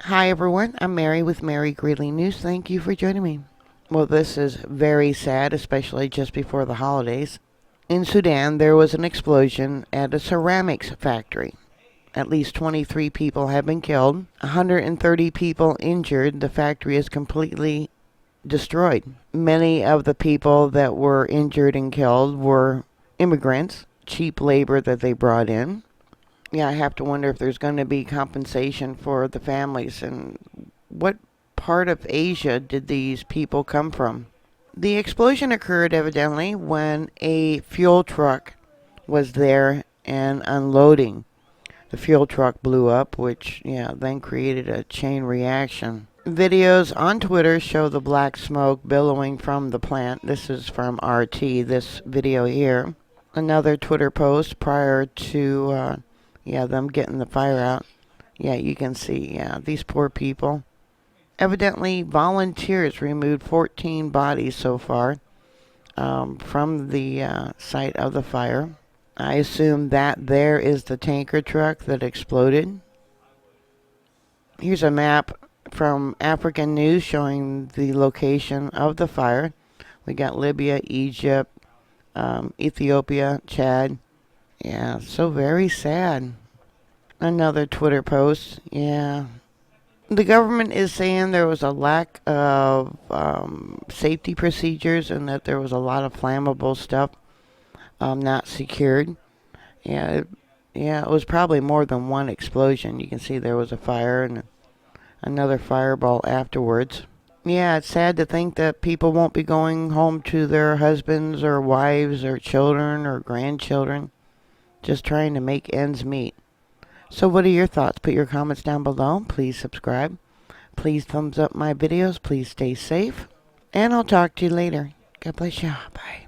Hi everyone, I'm Mary with Mary Greeley News. Thank you for joining me. Well, this is very sad, especially just before the holidays. In Sudan, there was an explosion at a ceramics factory. At least 23 people have been killed, 130 people injured. The factory is completely destroyed. Many of the people that were injured and killed were immigrants, cheap labor that they brought in. Yeah, I have to wonder if there's going to be compensation for the families and what part of Asia did these people come from? The explosion occurred evidently when a fuel truck was there and unloading. The fuel truck blew up, which, then created a chain reaction. Videos on Twitter show the black smoke billowing from the plant. This is from RT, this video here. Another Twitter post prior to, them getting the fire out. Yeah, you can see, these poor people. Evidently, volunteers removed 14 bodies so far from the site of the fire. I assume that there is the tanker truck that exploded. Here's a map from African News showing the location of the fire. We got Libya, Egypt, Ethiopia, Chad. Yeah, so very sad. Another Twitter post. Yeah. The government is saying there was a lack of safety procedures and that there was a lot of flammable stuff not secured. Yeah, it was probably more than one explosion. You can see there was a fire and another fireball afterwards. Yeah, it's sad to think that people won't be going home to their husbands or wives or children or grandchildren, just trying to make ends meet. So what are your thoughts? Put your comments down below. Please subscribe. Please thumbs up my videos. Please stay safe. And I'll talk to you later. God bless you. Bye.